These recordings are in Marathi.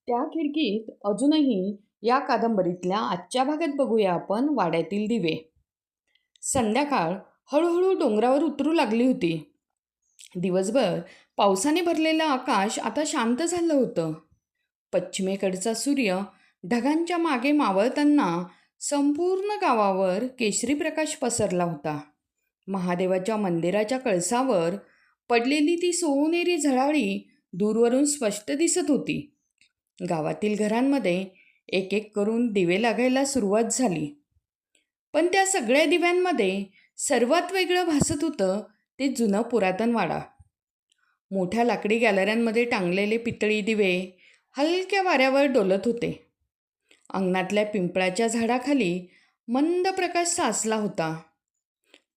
त्या खिडकीत अजूनही या कादंबरीतल्या आजच्या भागात बघूया आपण वाड्यातील दिवे. संध्याकाळ हळूहळू डोंगरावर उतरू लागली होती. दिवसभर पावसाने भरलेलं आकाश आता शांत झालं होतं. पश्चिमेकडचा सूर्य ढगांच्या मागे मावळताना संपूर्ण गावावर केशरी प्रकाश पसरला होता. महादेवाच्या मंदिराच्या कळसावर पडलेली ती सोनेरी झळाळी दूरवरून स्पष्ट दिसत होती. गावातील घरांमध्ये एक एक करून दिवे लागायला सुरुवात झाली. पण त्या सगळ्या दिव्यांमध्ये सर्वात वेगळं भासत होतं ते जुनं पुरातन वाडा. मोठ्या लाकडी गॅलऱ्यांमध्ये टांगलेले पितळी दिवे हलक्या वाऱ्यावर डोलत होते. अंगणातल्या पिंपळाच्या झाडाखाली मंद प्रकाश साचला होता.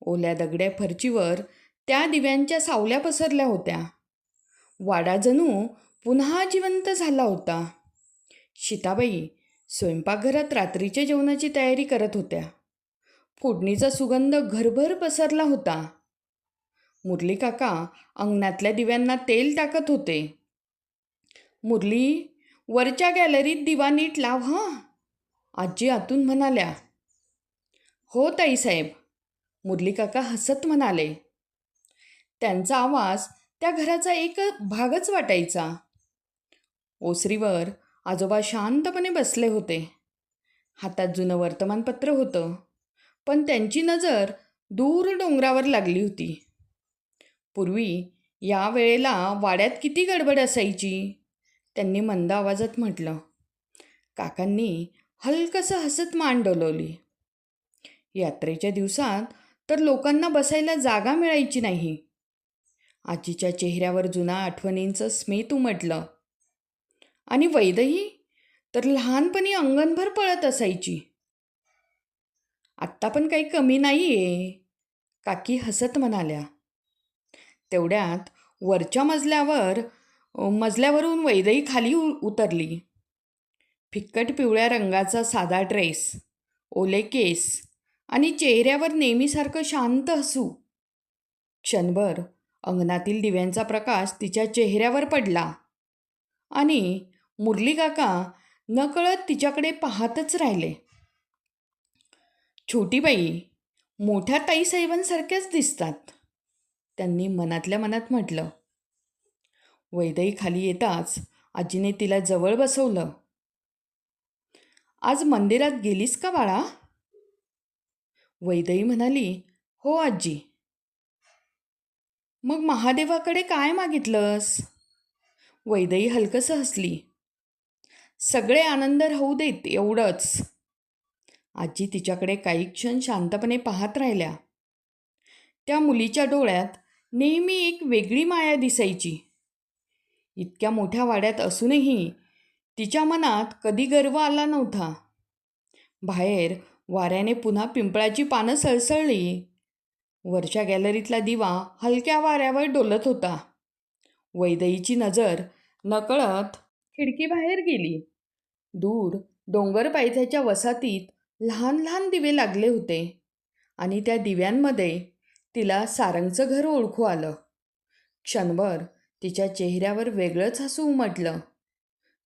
ओल्या दगड्या फरचीवर त्या दिव्यांच्या सावल्या पसरल्या होत्या. वाडा जणू पुन्हा जिवंत झाला होता. सीताबाई स्वयंपाकघरात रात्रीच्या जेवणाची तयारी करत होत्या. फोडणीचा सुगंध घरभर पसरला होता. मुरली काका अंगणातल्या दिव्यांना तेल टाकत होते. मुरली, वरच्या गॅलरीत दिवा नीट लाव हं, आजी आतून म्हणाल्या. हो ताईसाहेब, मुरली काका हसत म्हणाले. त्यांचा आवाज त्या घराचा एक भागच वाटायचा. ओसरीवर आजोबा शांतपणे बसले होते. हातात जुनं वर्तमानपत्र होतं, पण त्यांची नजर दूर डोंगरावर लागली होती. पूर्वी या वेळेला वाड्यात किती गडबड असायची, त्यांनी मंद आवाजात म्हटलं. काकांनी हलकसं हसत मान डोलवली. यात्रेच्या दिवसात तर लोकांना बसायला जागा मिळायची नाही. आजीच्या चेहऱ्यावर जुना आठवणींचं स्मित उमटलं. आणि वैदही तर लहानपणी अंगणभर पळत असायची. आत्ता पण काही कमी नाही आहे, काकी हसत म्हणाल्या. तेवढ्यात वरच्या मजल्यावरून वैदही खाली उतरली. फिक्कट पिवळ्या रंगाचा साधा ड्रेस, ओले केस आणि चेहऱ्यावर नेहमीसारखं शांत हसू. क्षणभर अंगणातील दिव्यांचा प्रकाश तिच्या चेहऱ्यावर पडला आणि मुरली काका नकळत तिच्याकडे पाहतच राहिले. छोटी बाई मोठ्या ताईसाहेबांसारख्याच दिसतात, त्यांनी मनातल्या मनात म्हटलं. वैदही खाली येताच आजीने तिला जवळ बसवलं. आज मंदिरात गेलीस का बाळा? वैदही म्हणाली, हो आजी. मग महादेवाकडे काय मागितलंस? वैदही हलकसं हसली. सगळे आनंद राहू देत एवढंच. आजी तिच्याकडे काही क्षण शांतपणे पाहत राहिल्या. त्या मुलीच्या डोळ्यात नेहमी एक वेगळी माया दिसायची. इतक्या मोठ्या वाड्यात असूनही तिच्या मनात कधी गर्व आला नव्हता. बाहेर वाऱ्याने पुन्हा पिंपळाची पानं सळसळली. वरच्या गॅलरीतला दिवा हलक्या वाऱ्यावर डोलत होता. वैदहीची नजर नकळत खिडकीबाहेर गेली. दूर डोंगर पायथ्याच्या वसातीत लहान लहान दिवे लागले होते आणि त्या दिव्यांमध्ये तिला सारंगचं घर ओळखू आलं. क्षणभर तिच्या चेहऱ्यावर वेगळंच हसू उमटलं.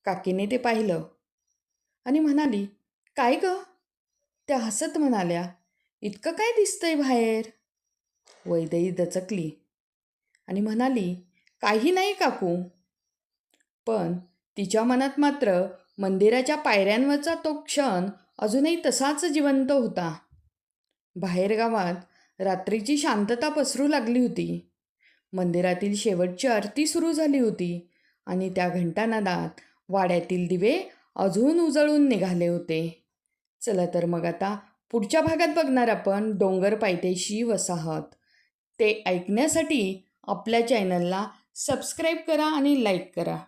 काकीने ते पाहिलं आणि म्हणाली, काय ग? त्या हसत म्हणाल्या, इतकं काय दिसतंय बाहेर? वैदही दचकली आणि म्हणाली, काही नाही काकू. पण तिच्या मनात मात्र मंदिराच्या पायऱ्यांवरचा तो क्षण अजूनही तसाच जिवंत होता. बाहेर गावात रात्रीची शांतता पसरू लागली होती. मंदिरातील शेवटची आरती सुरू झाली होती आणि त्या घंटानादात वाड्यातील दिवे अजून उजळून निघाले होते. चला तर मग आता पुढच्या भागात बघणार आपण डोंगर पायथ्याशी वसाहत. ते ऐकण्यासाठी आपल्या चॅनलला सबस्क्राईब करा आणि लाईक करा.